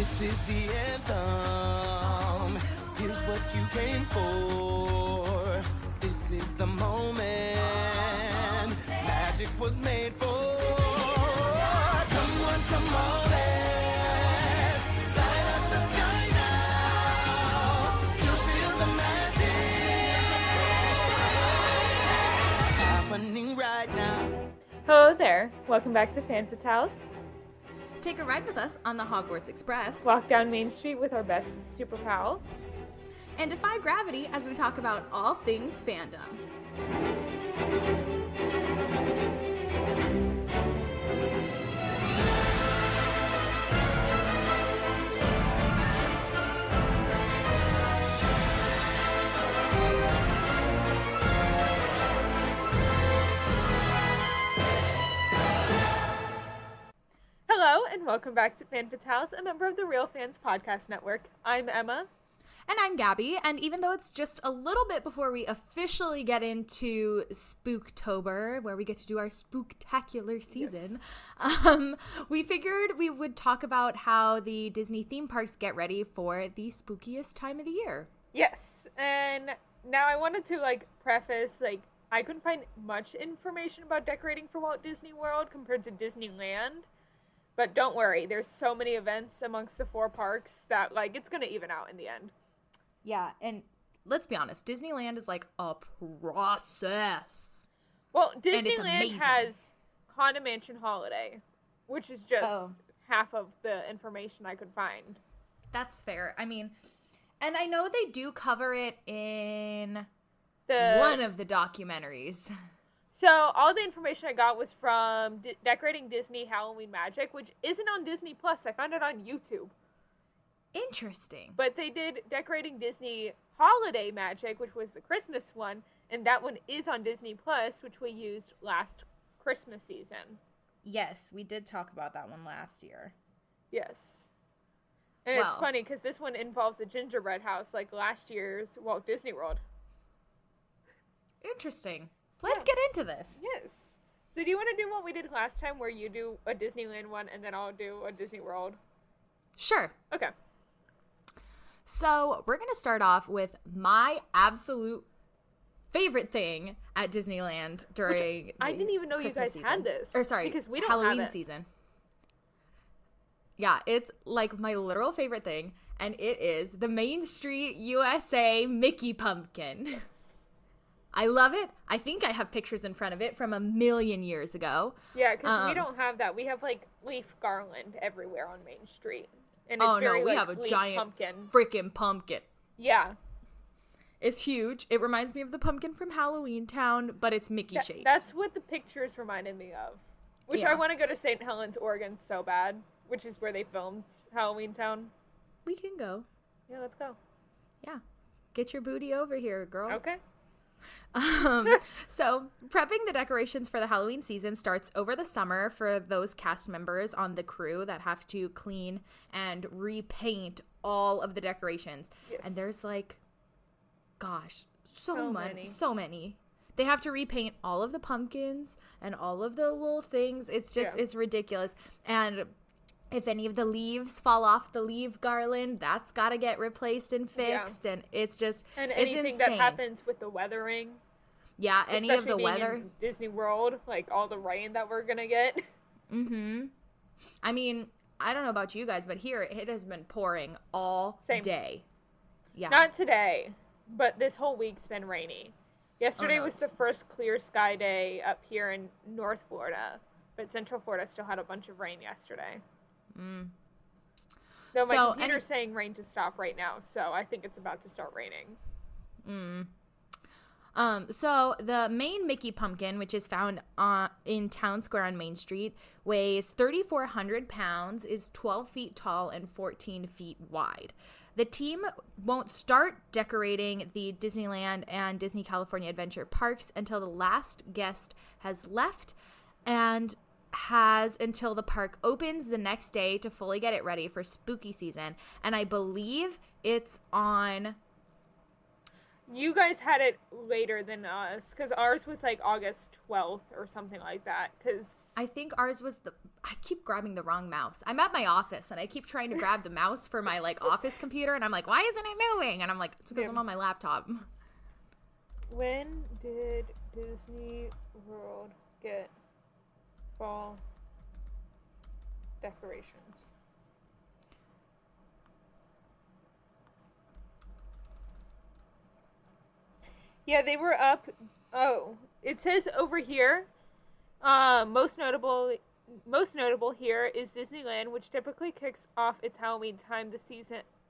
This is the anthem. Here's what you came for. This is the moment magic was made for. Come on, let's light up the sky now. You feel the magic happening right now. Hello there. Welcome back to Fan Fatales. Take a ride with us on the Hogwarts Express. Walk down Main Street with our best super pals. And defy gravity as we talk about all things fandom. Hello, and welcome back to Fan Fatales, a member of the Real Fans Podcast Network. I'm Emma. And I'm Gaby, and even though it's just a little bit before we officially get into Spooktober, where we get to do our spooktacular season, we figured we would talk about how the Disney theme parks get ready for the spookiest time of the year. Yes, and now I wanted to, preface, I couldn't find much information about decorating for Walt Disney World compared to Disneyland. But don't worry, there's so many events amongst the four parks that, it's going to even out in the end. Yeah, and let's be honest, Disneyland is like a process. Well, Disneyland has Haunted Mansion Holiday, which is just half of the information I could find. That's fair. I mean, and I know they do cover it in one of the documentaries. So all the information I got was from Decorating Disney Halloween Magic, which isn't on Disney Plus. I found it on YouTube. Interesting. But they did Decorating Disney Holiday Magic, which was the Christmas one, and that one is on Disney Plus, which we used last Christmas season. Yes, we did talk about that one last year. Yes. And it's funny because this one involves a gingerbread house like last year's Walt Disney World. Interesting. Let's get into this. Yes. So do you want to do what we did last time where you do a Disneyland one and then I'll do a Disney World? Sure. Okay. So we're going to start off with my absolute favorite thing at Disneyland during I didn't even know Christmas you guys season. had this. Or sorry, because we don't Halloween have it. season. Yeah, it's like my literal favorite thing, and it is the Main Street USA Mickey Pumpkin. I love it. I think I have pictures in front of it from a million years ago. Yeah, because we don't have that. We have leaf garland everywhere on Main Street. And it's we have a giant freaking pumpkin. Yeah. It's huge. It reminds me of the pumpkin from Halloween Town, but it's Mickey shaped. That's what the pictures reminded me of. Which I want to go to St. Helens, Oregon so bad, which is where they filmed Halloween Town. We can go. Yeah, let's go. Yeah. Get your booty over here, girl. Okay. So prepping the decorations for the Halloween season starts over the summer for those cast members on the crew that have to clean and repaint all of the decorations. Yes. And there's so many. They have to repaint all of the pumpkins and all of the little things. It's just, it's ridiculous. And if any of the leaves fall off the leaf garland, that's got to get replaced and fixed. Yeah. And it's just, and anything that happens with the weathering. Yeah, any of the weather. In Disney World, all the rain that we're going to get. Mm-hmm. I mean, I don't know about you guys, but here it has been pouring all day. Yeah. Not today, but this whole week's been rainy. Yesterday was the first clear sky day up here in North Florida, but Central Florida still had a bunch of rain yesterday. Mm. Though my computer's saying rain to stop right now, so I think it's about to start raining. So the main Mickey pumpkin, which is found in Town Square on Main Street, weighs 3,400 pounds, is 12 feet tall, and 14 feet wide. The team won't start decorating the Disneyland and Disney California Adventure parks until the last guest has left, and has until the park opens the next day to fully get it ready for spooky season. And I believe it's on You guys had it later than us, because ours was like August 12th or something like that. Because I think ours was I keep grabbing the wrong mouse. I'm at my office and I keep trying to grab the mouse for my like office computer and I'm like, why isn't it moving? And I'm like, it's because I'm on my laptop. when did Disney World get fall decorations? Yeah, they were up. Oh, it says over here. Most notable here is Disneyland, which typically kicks off its Halloween time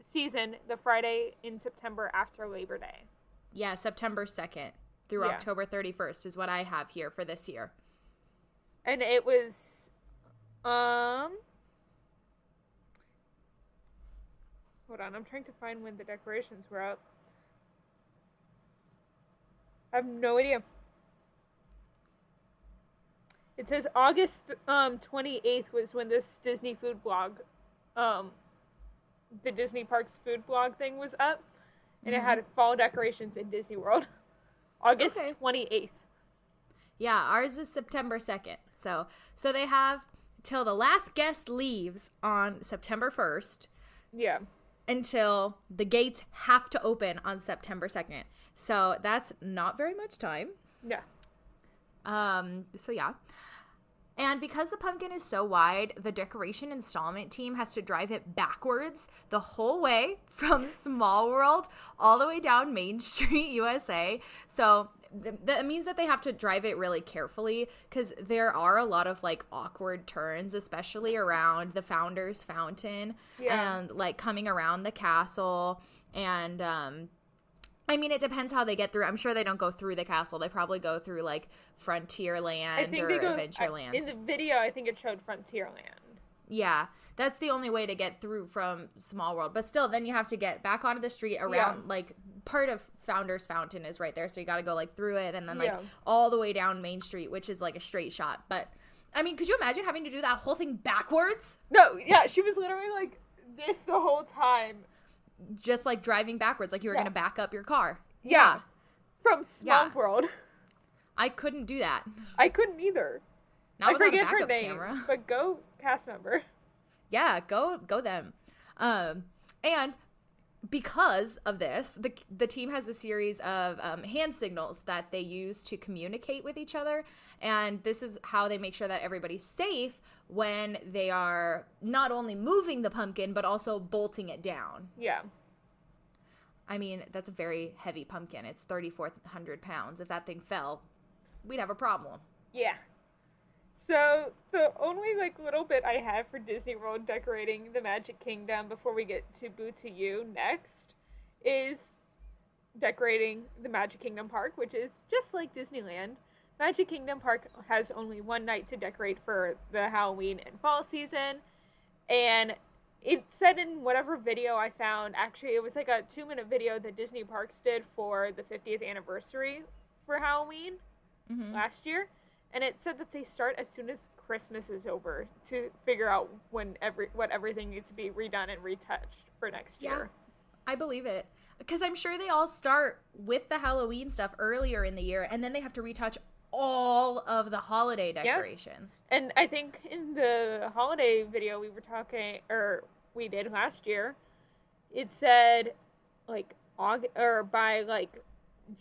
season the Friday in September after Labor Day. Yeah, September 2nd through October 31st is what I have here for this year. And it was hold on, I'm trying to find when the decorations were up. I have no idea. It says August 28th was when this Disney food blog, the Disney Parks food blog thing was up. And it had fall decorations in Disney World. August 28th. Yeah, ours is September 2nd. So they have till the last guest leaves on September 1st. Yeah. Until the gates have to open on September 2nd. So that's not very much time. Yeah. So yeah. And because the pumpkin is so wide, the decoration installment team has to drive it backwards the whole way from Small World all the way down Main Street, USA. So that means that they have to drive it really carefully because there are a lot of like awkward turns, especially around the Founder's Fountain and like coming around the castle. And I mean, it depends how they get through. I'm sure they don't go through the castle. They probably go through like Frontierland or Adventureland. In the video, I think it showed Frontierland. Yeah, that's the only way to get through from Small World. But still, then you have to get back onto the street around, like, part of Founder's Fountain is right there. So you got to go, like, through it and then, like, all the way down Main Street, which is, like, a straight shot. But, I mean, could you imagine having to do that whole thing backwards? No, yeah, she was literally, like, this the whole time. Just, like, driving backwards, like you were going to back up your car. Yeah. From Small World. I couldn't do that. I couldn't either. Not I without forget a her backup name, camera. but go cast member. Yeah, go them. And because of this, the team has a series of hand signals that they use to communicate with each other. And this is how they make sure that everybody's safe when they are not only moving the pumpkin, but also bolting it down. Yeah. I mean, that's a very heavy pumpkin. It's 3,400 pounds. If that thing fell, we'd have a problem. Yeah. So, the only, like, little bit I have for Disney World decorating the Magic Kingdom before we get to Boo to You next is decorating the Magic Kingdom Park, which is just like Disneyland. Magic Kingdom Park has only one night to decorate for the Halloween and fall season, and it said in whatever video I found, actually it was like a 2-minute video that Disney Parks did for the 50th anniversary for Halloween last year. And it said that they start as soon as Christmas is over to figure out what everything needs to be redone and retouched for next year. I believe it. Because I'm sure they all start with the Halloween stuff earlier in the year, and then they have to retouch all of the holiday decorations. Yeah. And I think in the holiday video we did last year, it said like by like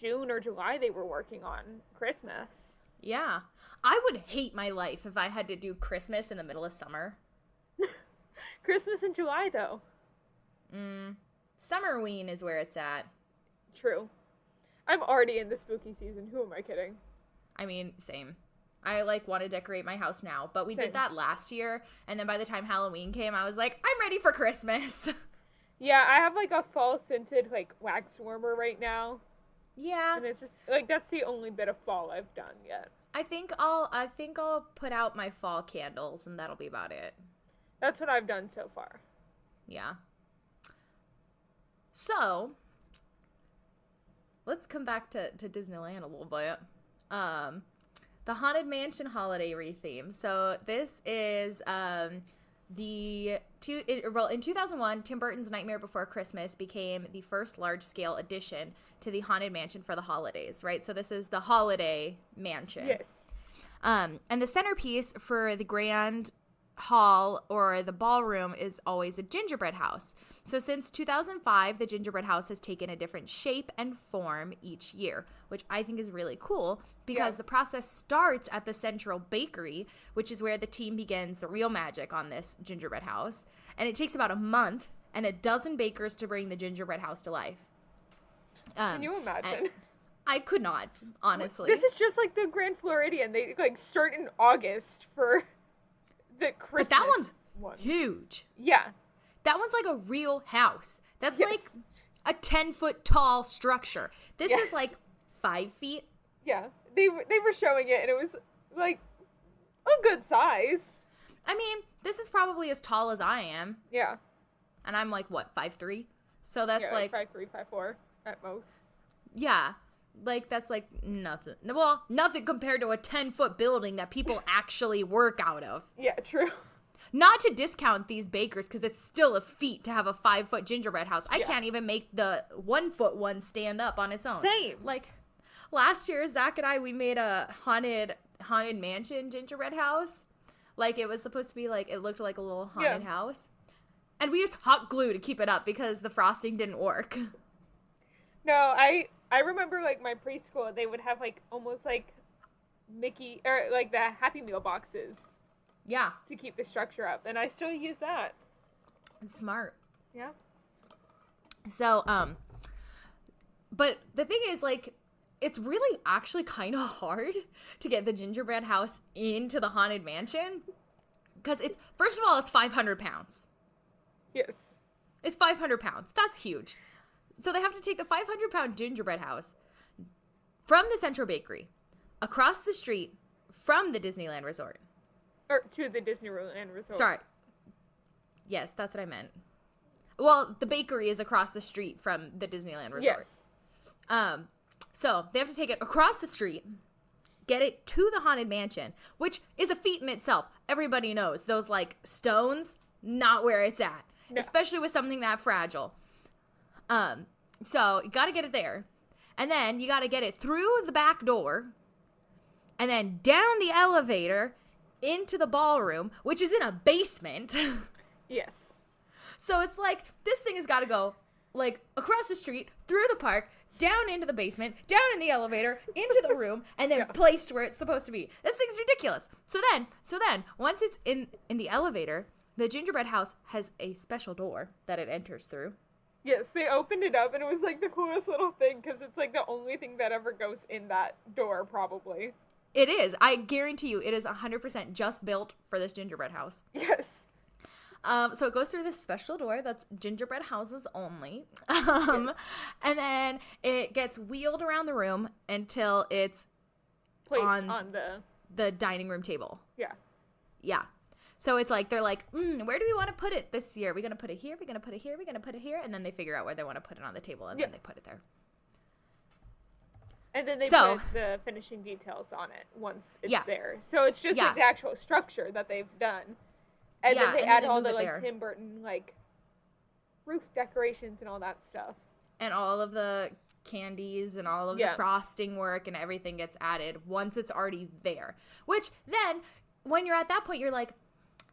June or July they were working on Christmas. Yeah. I would hate my life if I had to do Christmas in the middle of summer. Christmas in July, though. Summerween is where it's at. True. I'm already in the spooky season. Who am I kidding? I mean, same. I, like, want to decorate my house now. But we did that last year. And then by the time Halloween came, I was like, I'm ready for Christmas. Yeah, I have, like, a fall scented, like, wax warmer right now. Yeah. And it's just, like, that's the only bit of fall I've done yet. I think I'll put out my fall candles, and that'll be about it. That's what I've done so far. Yeah. So, let's come back to Disneyland a little bit. The Haunted Mansion holiday retheme. So this is In 2001, Tim Burton's Nightmare Before Christmas became the first large-scale addition to the Haunted Mansion for the holidays, right? So this is the holiday mansion. Yes. And the centerpiece for the grand hall or the ballroom is always a gingerbread house. So since 2005, the gingerbread house has taken a different shape and form each year, which I think is really cool because the process starts at the central bakery, which is where the team begins the real magic on this gingerbread house. And it takes about a month and a dozen bakers to bring the gingerbread house to life. Can you imagine? I could not, honestly. This is just like the Grand Floridian. They like start in August for the Christmas. But that one's one. huge. Yeah. That one's like a real house. That's Yes. like a 10-foot tall structure. This is like 5 feet. Yeah. They were showing it and it was like a good size. I mean, this is probably as tall as I am. Yeah. And I'm like, what, 5'3"? So that's like 5'3", 5'4" at most. yeah. Like, that's like nothing. Well, nothing compared to a 10-foot building that people actually work out of. Yeah, true. Not to discount these bakers, because it's still a feat to have a 5-foot gingerbread house. I can't even make the 1-foot one stand up on its own. Same. Like, last year, Zach and I, we made a haunted mansion gingerbread house. Like, it was supposed to be like, it looked like a little haunted house. And we used hot glue to keep it up because the frosting didn't work. No, I remember like my preschool, they would have like almost like Mickey or like the Happy Meal boxes. Yeah. To keep the structure up, and I still use that. It's smart. Yeah. So, but the thing is, like, it's really actually kind of hard to get the gingerbread house into the haunted mansion. Because it's, first of all, it's 500 pounds. Yes. It's 500 pounds. That's huge. So they have to take the 500-pound gingerbread house from the Central Bakery across the street from the Disneyland Resort. Or to the Disneyland Resort. Sorry. Yes, that's what I meant. Well, the bakery is across the street from the Disneyland Resort. Yes. So they have to take it across the street, get it to the Haunted Mansion, which is a feat in itself. Everybody knows those, like, stones, not where it's at. No. Especially with something that fragile. So you got to get it there. And then you got to get it through the back door and then down the elevator into the ballroom, which is in a basement. Yes. So it's like, this thing has got to go, like, across the street, through the park, down into the basement, down in the elevator, into the room, and then placed where it's supposed to be. This thing's ridiculous. So then, once it's in the elevator, the gingerbread house has a special door that it enters through. Yes, they opened it up, and it was, like, the coolest little thing, because it's, like, the only thing that ever goes in that door, probably. It is. I guarantee you, it is 100% just built for this gingerbread house. Yes. So it goes through this special door that's gingerbread houses only. And then it gets wheeled around the room until it's placed on the dining room table. Yeah. Yeah. So it's like, they're like, where do we want to put it this year? We're going to put it here, we're going to put it here, we're going to put it here. And then they figure out where they want to put it on the table, and then they put it there. And then they put the finishing details on it once it's there. So it's just like the actual structure that they've done. And then they add all the like Tim Burton like roof decorations and all that stuff. And all of the candies and all of the frosting work and everything gets added once it's already there. Which then, when you're at that point, you're like,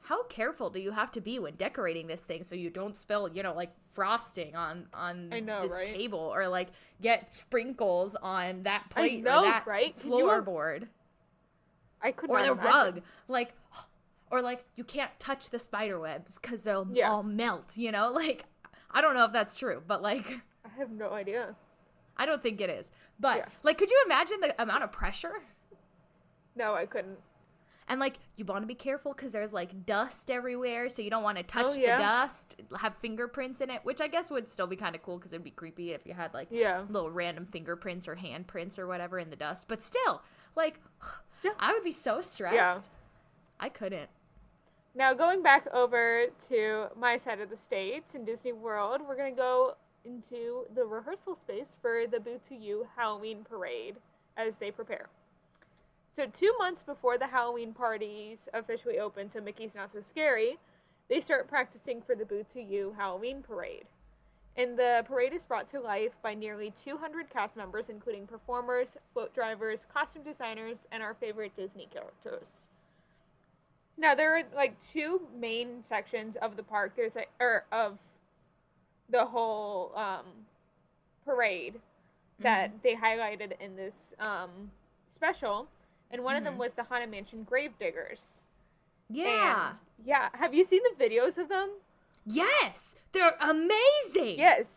how careful do you have to be when decorating this thing so you don't spill, like frosting on this table, or like get sprinkles on that plate or that floorboard. I could or not the imagine. rug, or you can't touch the spider webs because they'll all melt. Like, I don't know if that's true, but like, I have no idea. I don't think it is. But like, could you imagine the amount of pressure? No, I couldn't. And, like, you want to be careful because there's, like, dust everywhere, so you don't want to touch the dust, have fingerprints in it, which I guess would still be kind of cool because it would be creepy if you had, like, little random fingerprints or handprints or whatever in the dust. But still, like, I would be so stressed. Yeah. I couldn't. Now, going back over to my side of the States in Disney World, we're going to go into the rehearsal space for the Boo to You Halloween Parade as they prepare. So 2 months before the Halloween parties officially open to Mickey's Not So Scary, they start practicing for the Boo to You Halloween parade. And the parade is brought to life by nearly 200 cast members, including performers, float drivers, costume designers, and our favorite Disney characters. Now, there are like two main sections of the park. There's of the whole parade that they highlighted in this special, and one of them was the Haunted Mansion Gravediggers. Yeah. And, yeah. Have you seen the videos of them? Yes, they're amazing. Yes.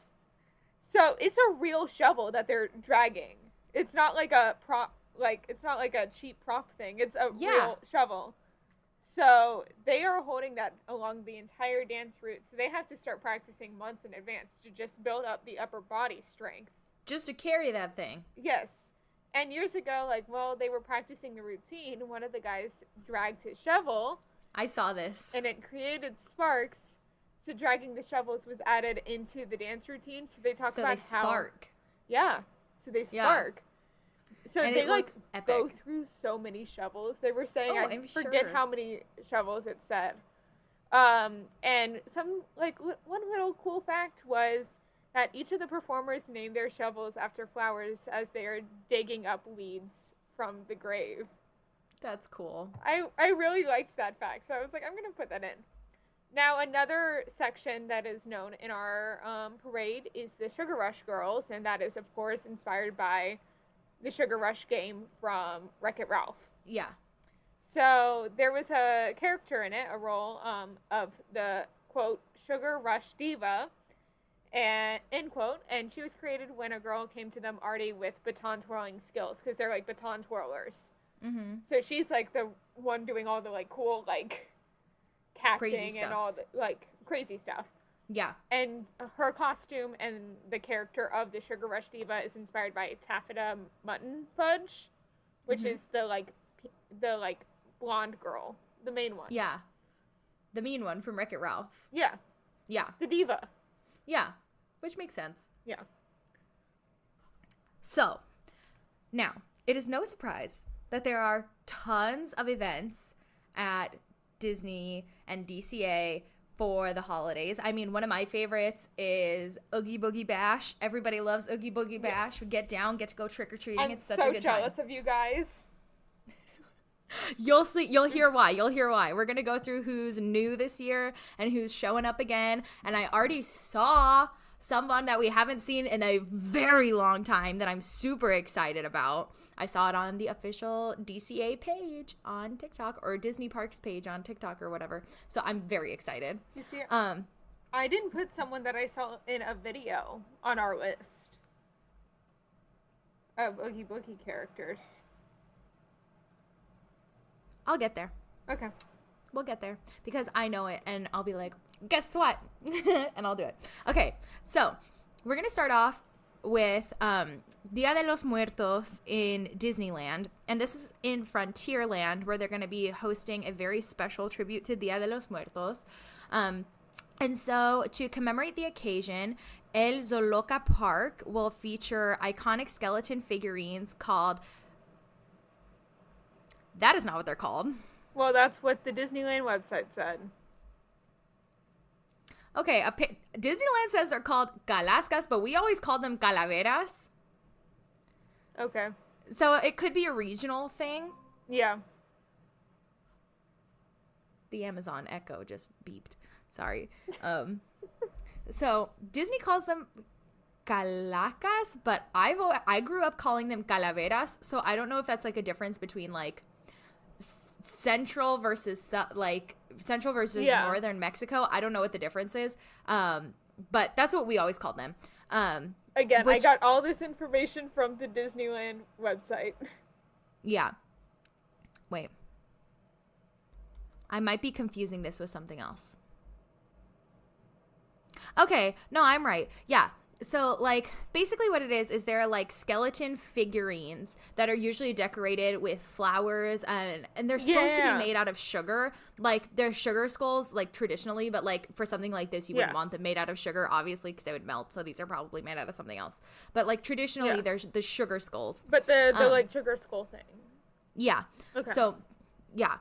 So it's a real shovel that they're dragging. It's not like a prop, it's not like a cheap prop thing. It's a real shovel. So they are holding that along the entire dance route. So they have to start practicing months in advance to just build up the upper body strength. Just to carry that thing. Yes. And years ago, while they were practicing the routine, one of the guys dragged his shovel. I saw this. And it created sparks. So dragging the shovels was added into the dance routine. So they talk about how... So they spark. Yeah. So they spark. So and they epic. go through so many shovels. They were saying, I forget how many shovels it said. And some, one little cool fact was that each of the performers named their shovels after flowers as they are digging up weeds from the grave. That's cool. I really liked that fact, so I was like, I'm going to put that in. Now, another section that is known in our parade is the Sugar Rush Girls, and that is, of course, inspired by the Sugar Rush game from Wreck-It Ralph. Yeah. So there was a character in it, a role of the, quote, Sugar Rush Diva, and end quote, and she was created when a girl came to them already with baton twirling skills, because they're like baton twirlers. Mm-hmm. So she's like the one doing all the cool catching and all the crazy stuff. Yeah. And her costume and the character of the Sugar Rush Diva is inspired by Taffeta Mutton Fudge, which is the blonde girl, the main one. Yeah. The mean one from Wreck-It Ralph. Yeah. Yeah. The diva. Yeah. Which makes sense. Yeah. So, now, it is no surprise that there are tons of events at Disney and DCA for the holidays. I mean, one of my favorites is Oogie Boogie Bash. Everybody loves Oogie Boogie Bash. Yes. We get down, get to go trick-or-treating. I'm it's such a good time. so jealous of you guys. You'll see. You'll hear why. We're going to go through who's new this year and who's showing up again. And I already saw someone that we haven't seen in a very long time that I'm super excited about. I saw it on the official DCA page on TikTok, or Disney Parks page on TikTok or whatever. So I'm very excited. You see, I didn't put someone that I saw in a video on our list of Oogie Boogie characters. I'll get there. Okay. We'll get there because I know it, and I'll be like, guess what? And I'll do it. Okay, so we're going to start off with Dia de los Muertos in Disneyland. And this is in Frontierland, where they're going to be hosting a very special tribute to Dia de los Muertos. And so to commemorate the occasion, El Zoloca Park will feature iconic skeleton figurines called... That is not what they're called. Well, that's what the Disneyland website said. Okay, Disneyland says they're called calascas, but we always call them calaveras. Okay. So it could be a regional thing. Yeah. The Amazon Echo just beeped. Sorry. So Disney calls them calacas, but I grew up calling them calaveras, so I don't know if that's a difference between central versus northern Mexico. I don't know what the difference is, but that's what we always called them. Again, I got all this information from the Disneyland website. Yeah. Wait. I might be confusing this with something else. Okay, no, I'm right. Yeah. So, basically what it is they're, skeleton figurines that are usually decorated with flowers, and they're supposed to be made out of sugar. They're sugar skulls, traditionally, but, for something like this, you wouldn't want them made out of sugar, obviously, because they would melt, so these are probably made out of something else. But, traditionally, there's the sugar skulls. But the sugar skull thing. Yeah. Okay. So, yeah.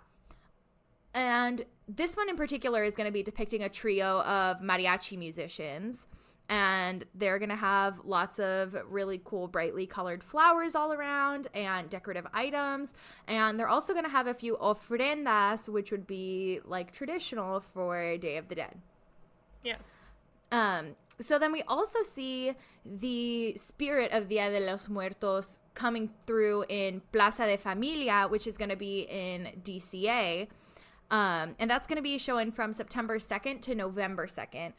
And this one in particular is going to be depicting a trio of mariachi musicians. And they're going to have lots of really cool, brightly colored flowers all around and decorative items. And they're also going to have a few ofrendas, which would be like traditional for Day of the Dead. Yeah. So then we also see the spirit of Dia de los Muertos coming through in Plaza de Familia, which is going to be in DCA. And that's going to be showing from September 2nd to November 2nd.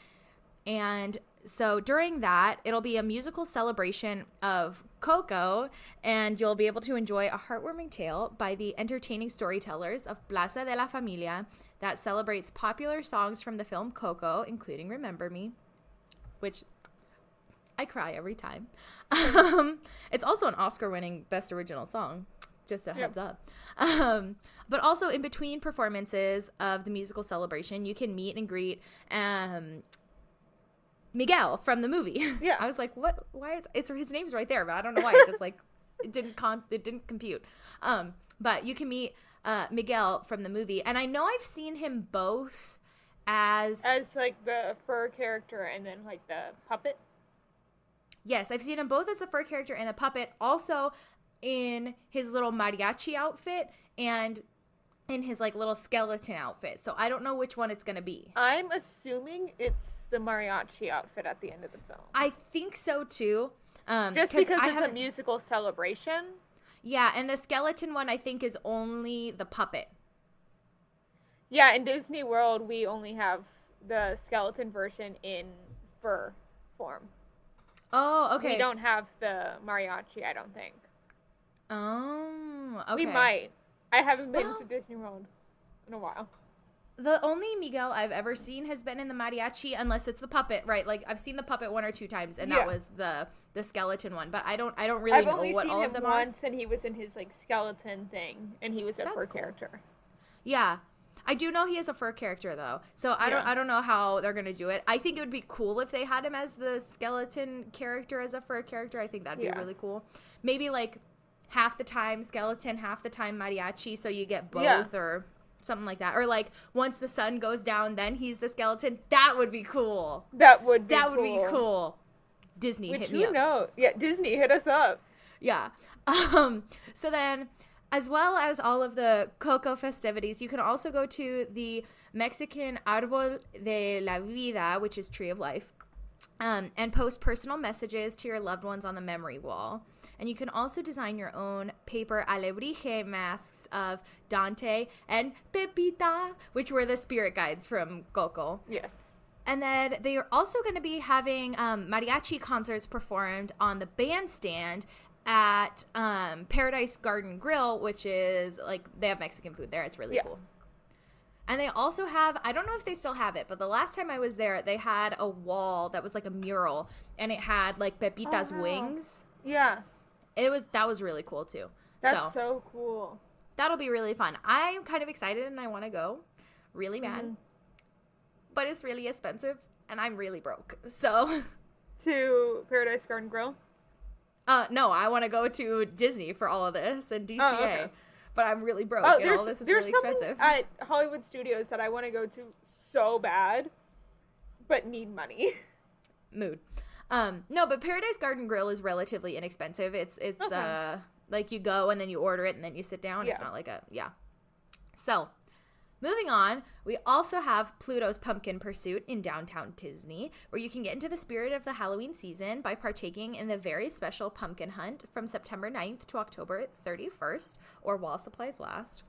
And so during that, it'll be a musical celebration of Coco, and you'll be able to enjoy a heartwarming tale by the entertaining storytellers of Plaza de la Familia that celebrates popular songs from the film Coco, including Remember Me, which I cry every time. It's also an Oscar-winning Best Original Song, just a heads up. But also in between performances of the musical celebration, you can meet and greet Miguel from the movie. Yeah. I was like, what? Why is his name's right there, but I don't know why. It just like it didn't compute. But you can meet Miguel from the movie, and I know I've seen him both as like the fur character and then like the puppet. Yes, I've seen him both as the fur character and the puppet, also in his little mariachi outfit and in his like little skeleton outfit. So I don't know which one it's going to be. I'm assuming it's the mariachi outfit at the end of the film. I think so too. Just because it's a musical celebration. Yeah, and the skeleton one I think is only the puppet. Yeah, in Disney World we only have the skeleton version in fur form. Oh, okay. We don't have the mariachi, I don't think. Oh, okay. We might. I haven't been to Disney World in a while. The only Miguel I've ever seen has been in the mariachi, unless it's the puppet, right? Like I've seen the puppet 1 or 2 times, and that was the skeleton one. But I don't really know what all of them are. I've only seen him once, and he was in his like skeleton thing, and he was a fur character. Yeah, I do know he is a fur character though, so I don't know how they're gonna do it. I think it would be cool if they had him as the skeleton character as a fur character. I think that'd be really cool. Maybe like half the time skeleton, half the time mariachi, so you get both or something like that. Or like once the sun goes down, then he's the skeleton. That would be cool. That would be cool. Disney, Which hit me up. Yeah, Disney, hit us up. Yeah. So then, as well as all of the Coco festivities, you can also go to the Mexican Árbol de la Vida, which is Tree of Life, and post personal messages to your loved ones on the memory wall. And you can also design your own paper alebrije masks of Dante and Pepita, which were the spirit guides from Coco. Yes. And then they are also going to be having mariachi concerts performed on the bandstand at Paradise Garden Grill, which is like they have Mexican food there. It's really cool. And they also have, I don't know if they still have it, but the last time I was there, they had a wall that was like a mural, and it had like Pepita's wings. Yeah. That was really cool too. That's so cool. That'll be really fun. I'm kind of excited and I want to go really bad. But it's really expensive and I'm really broke. So to Paradise Garden Grill? No, I want to go to Disney for all of this and DCA. Oh, okay. But I'm really broke and all this is really expensive. At Hollywood Studios that I want to go to so bad, but need money. Mood. No, but Paradise Garden Grill is relatively inexpensive. It's like you go and then you order it and then you sit down. It's not like So, moving on, we also have Pluto's Pumpkin Pursuit in downtown Disney, where you can get into the spirit of the Halloween season by partaking in the very special pumpkin hunt from September 9th to October 31st, or while supplies last.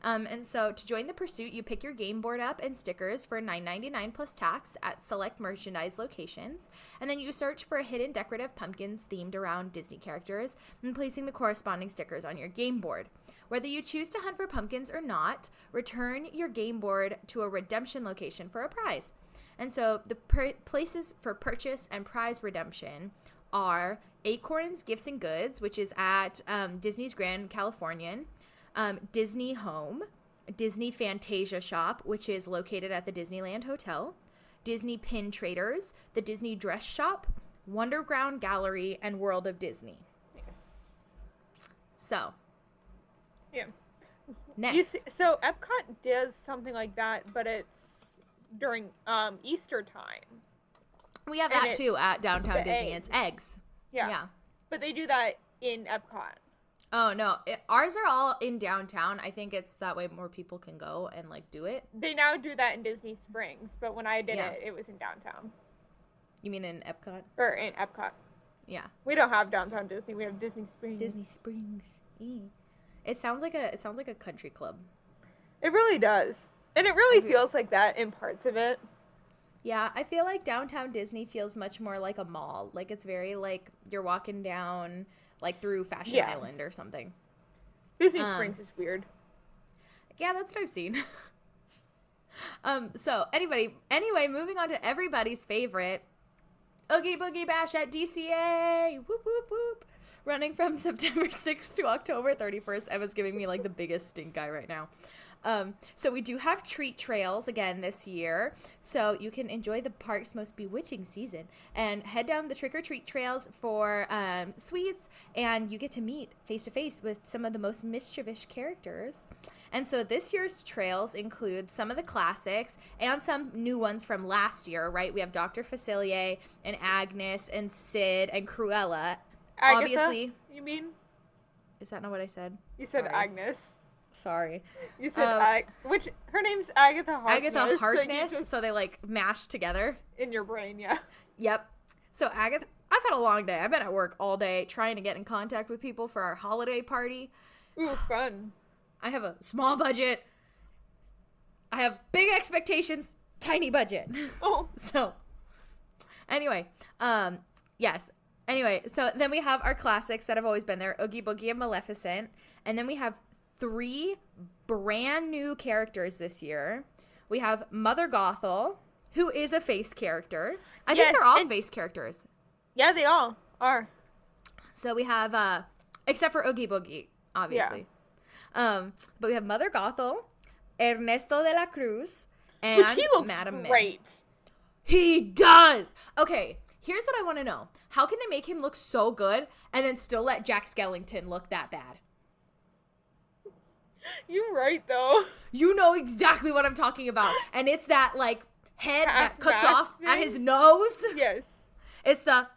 And so to join the pursuit, you pick your game board up and stickers for $9.99 plus tax at select merchandise locations. And then you search for hidden decorative pumpkins themed around Disney characters and placing the corresponding stickers on your game board. Whether you choose to hunt for pumpkins or not, return your game board to a redemption location for a prize. And so the places for purchase and prize redemption are Acorns Gifts and Goods, which is at Disney's Grand Californian, Disney Home, Disney Fantasia Shop, which is located at the Disneyland Hotel, Disney Pin Traders, the Disney Dress Shop, Wonderground Gallery, and World of Disney. Yes. So. Yeah. next. So Epcot does something like that, but it's during Easter time. We have And that too it's at Downtown the Disney. eggs. It's eggs. Yeah. Yeah. But they do that in Epcot. Oh, no. Ours are all in downtown. I think it's that way more people can go and, like, do it. They now do that in Disney Springs, but when I did Yeah. it was in downtown. You mean in Epcot? Or in Epcot. Yeah. We don't have downtown Disney. We have Disney Springs. Disney Springs. It sounds like a country club. It really does. And it really feels like that in parts of it. Yeah, I feel like Downtown Disney feels much more like a mall. Like, it's very, like, you're walking down, like, through Fashion Yeah. Island or something. Disney Springs is weird. Yeah, that's what I've seen. So, anyway, moving on to everybody's favorite, Oogie Boogie Bash at DCA. Whoop, whoop, whoop. Running from September 6th to October 31st. Emma's giving me, like, the biggest stink eye right now. So we do have treat trails again this year, so you can enjoy the park's most bewitching season and head down the trick-or-treat trails for sweets, and you get to meet face-to-face with some of the most mischievous characters. And so this year's trails include some of the classics and some new ones from last year, right? We have Dr. Facilier and Agnes and Sid and Cruella. Agatha, Obviously. you mean? Is that not what I said? You said Sorry. Agnes. Sorry. You said which her name's Agatha Harkness. Agatha Harkness, So, you just, so they like mashed together. in your brain, yeah. Yep. So Agatha, I've had a long day. I've been at work all day trying to get in contact with people for our holiday party. Ooh, fun. I have a small budget. I have big expectations, tiny budget. Oh. So, anyway, yes. Anyway, so then we have our classics that have always been there, Oogie Boogie and Maleficent. And then we have 3 brand new characters this year. We have Mother Gothel, who is a face character. I think Yes, they're all and- face characters. Yeah, they all are. So we have, except for Oogie Boogie, obviously. But we have Mother Gothel, Ernesto de la Cruz, and Which he looks Madame Mim. great. He does! Okay, here's what I want to know. How can they make him look so good and then still let Jack Skellington look that bad? You're right, though. You know exactly what I'm talking about. And it's that, like, head that cuts Mask off at thing? his nose. Yes. It's the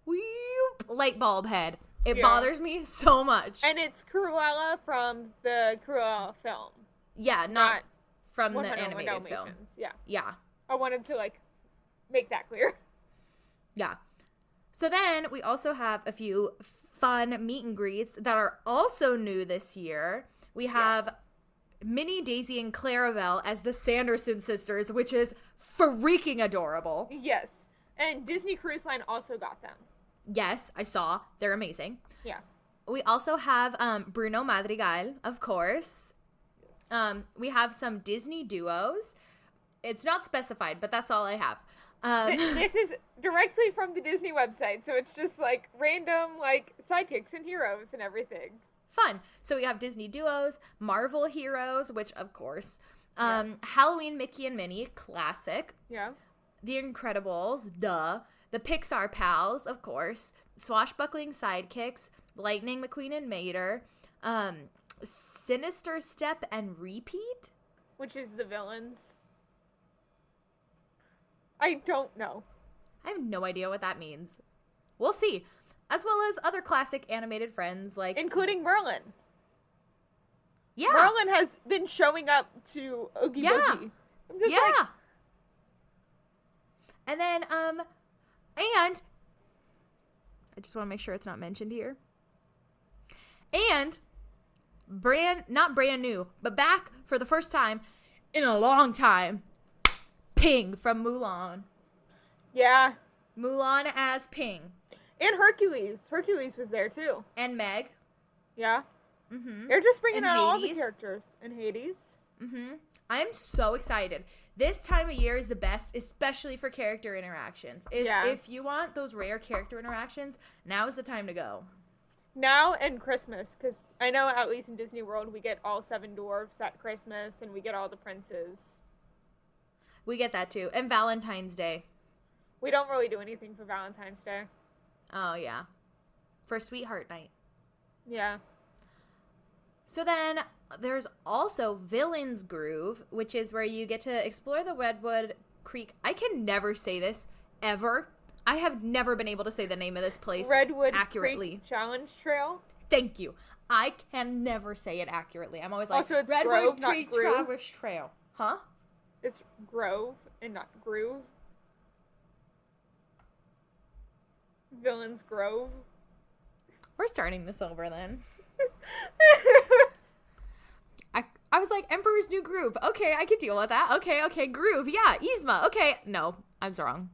whoop, light bulb head. It Yeah. bothers me so much. And it's Cruella from the Cruella film. Yeah, not Not from the 101 animated film. Dalmatians. Yeah. Yeah. I wanted to, make that clear. Yeah. So then we also have a few fun meet and greets that are also new this year. We have Minnie, Daisy, and Clarabelle as the Sanderson sisters, which is freaking adorable. Yes. And Disney Cruise Line also got them. Yes, I saw. They're amazing. Yeah. We also have Bruno Madrigal, of course. We have some Disney duos. It's not specified, but that's all I have. This is directly from the Disney website, so it's just random sidekicks and heroes and everything. Fun. So we have Disney duos, Marvel heroes, which of course, Halloween Mickey and Minnie, classic. Yeah. The Incredibles, duh. The Pixar pals, of course. Swashbuckling sidekicks, Lightning McQueen and Mater, Sinister Step and Repeat. Which is the villains. I don't know. I have no idea what that means. We'll see. As well as other classic animated friends like Including Merlin. yeah, Merlin has been showing up to Oogie Yeah. Boogie. I'm just yeah. And then and I just want to make sure it's not mentioned here. And not brand new, but back for the first time in a long time, Ping from Mulan. yeah. Mulan as Ping. And Hercules. Hercules was there too. And Meg. Yeah. Mm-hmm. They're just bringing And out all the Hades. characters. And Hades. Mm-hmm. I'm so excited. This time of year is the best, especially for character interactions. If you want those rare character interactions, now is the time to go. Now and Christmas, because I know at least in Disney World we get all 7 dwarfs at Christmas and we get all the princes. We get that too. And Valentine's Day. We don't really do anything for Valentine's Day. Oh, yeah. For Sweetheart Night. Yeah. So then there's also Villain's Groove, which is where you get to explore the Redwood Creek. I can never say this, ever. I have never been able to say the name of this place Redwood accurately. Creek Challenge Trail. Thank you. I can never say it accurately. I'm always like, Also, it's Redwood Grove, not Creek Groove. Challenge Trail. Huh? It's Grove and not Groove. Villain's Grove. We're starting this over then. I was like, Emperor's New Groove. Okay, I can deal with that. Okay, Groove. Yeah, Yzma. Okay. No, I was wrong.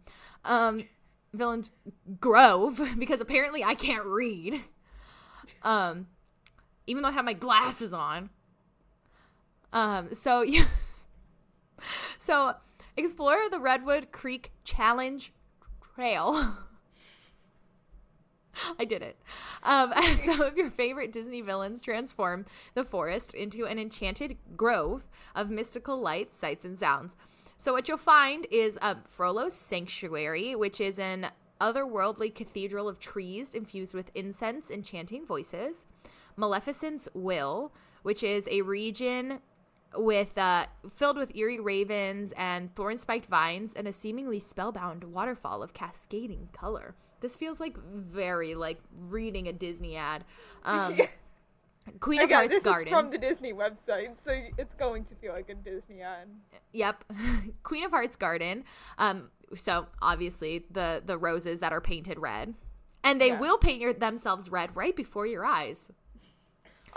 Villain's Grove, because apparently I can't read. Even though I have my glasses on. So explore the Redwood Creek Challenge Trail. I did it. Some of your favorite Disney villains transform the forest into an enchanted grove of mystical lights, sights, and sounds. So what you'll find is Frollo's Sanctuary, which is an otherworldly cathedral of trees infused with incense and chanting voices. Maleficent's Will, which is a region with filled with eerie ravens and thorn-spiked vines and a seemingly spellbound waterfall of cascading color. This feels like very like reading a Disney ad. Queen of Hearts Gardens. This is from the Disney website, so it's going to feel like a Disney ad. Yep. Queen of Hearts Garden. So obviously the roses that are painted red. And they will paint themselves red right before your eyes.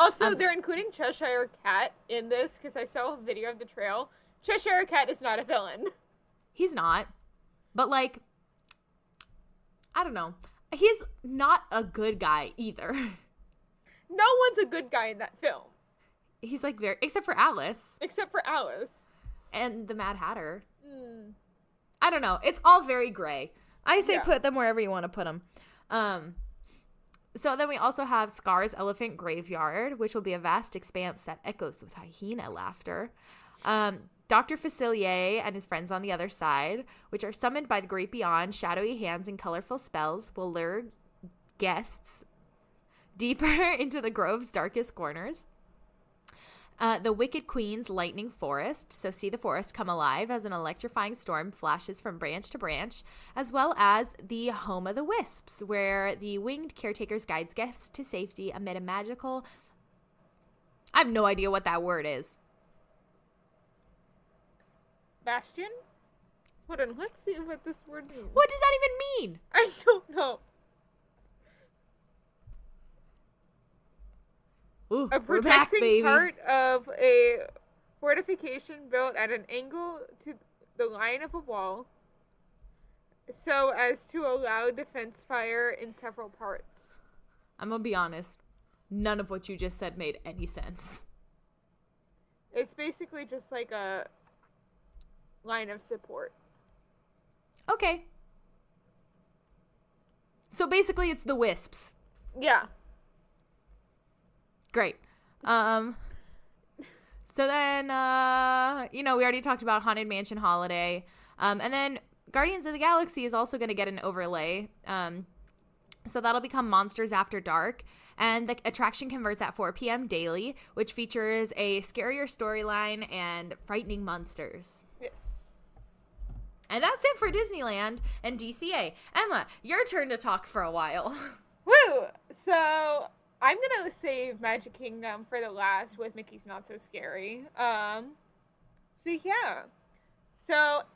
Also, they're including Cheshire Cat in this because I saw a video of the trail. Cheshire Cat is not a villain. He's not. But like, I don't know. He's not a good guy either. No one's a good guy in that film. He's like except for Alice. Except for Alice. And the Mad Hatter. I don't know. It's all very gray. I say put them wherever you want to put them. So then we also have Scar's Elephant Graveyard, which will be a vast expanse that echoes with hyena laughter. Dr. Facilier and his friends on the other side, which are summoned by the great beyond, shadowy hands and colorful spells, will lure guests deeper into the grove's darkest corners. The Wicked Queen's Lightning Forest, so see the forest come alive as an electrifying storm flashes from branch to branch, as well as the Home of the Wisps, where the winged caretakers guides guests to safety amid a magical... I have no idea what that word is. Bastion? Hold on, let's see what this word means. What does that even mean? I don't know. Ooh, A we're back, protecting baby. part of a fortification built at an angle to the line of a wall so as to allow defense fire in several parts. I'm gonna be honest. None of what you just said made any sense. It's basically just like a line of support. Okay. So basically it's the Wisps. Yeah. Great. So then, we already talked about Haunted Mansion Holiday. And then Guardians of the Galaxy is also going to get an overlay. So that'll become Monsters After Dark. And the attraction converts at 4 p.m. daily, which features a scarier storyline and frightening monsters. Yes. And that's it for Disneyland and DCA. Emma, your turn to talk for a while. Woo! So I'm gonna save Magic Kingdom for the last with Mickey's Not So Scary. So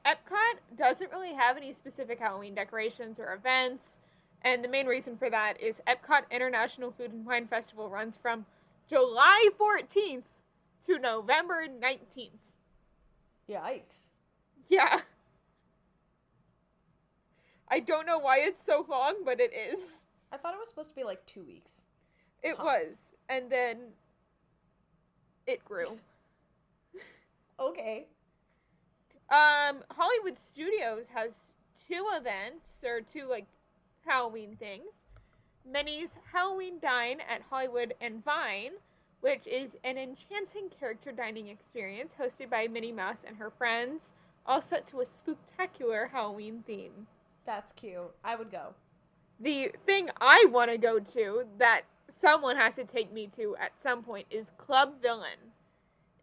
Epcot doesn't really have any specific Halloween decorations or events. And the main reason for that is Epcot International Food and Wine Festival runs from July 14th to November 19th. Yikes. Yeah. I don't know why it's so long, but it is. I thought it was supposed to be like 2 weeks. It Tops. was. And then it grew. Okay. Hollywood Studios has 2 events, or 2, Halloween things. Minnie's Halloween Dine at Hollywood and Vine, which is an enchanting character dining experience hosted by Minnie Mouse and her friends, all set to a spooktacular Halloween theme. That's cute. I would go. The thing I want to go to that someone has to take me to at some point is Club Villain.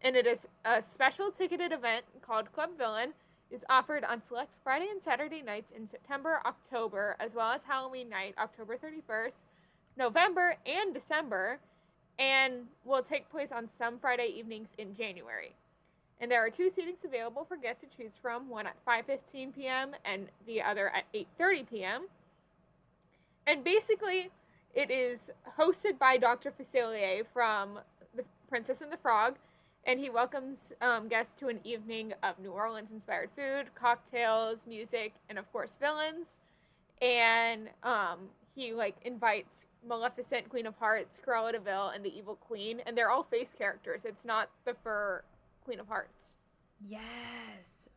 And it is a special ticketed event called Club Villain is offered on select Friday and Saturday nights in September, October, as well as Halloween night, October 31st, November, and December, and will take place on some Friday evenings in January. And there are 2 seatings available for guests to choose from, one at 5:15 p.m. and the other at 8:30 p.m. And basically, it is hosted by Dr. Facilier from The Princess and the Frog, and he welcomes guests to an evening of New Orleans-inspired food, cocktails, music, and of course villains. And he invites Maleficent, Queen of Hearts, Cruella de Vil, and the Evil Queen, and they're all face characters. It's not the fur Queen of Hearts. Yes.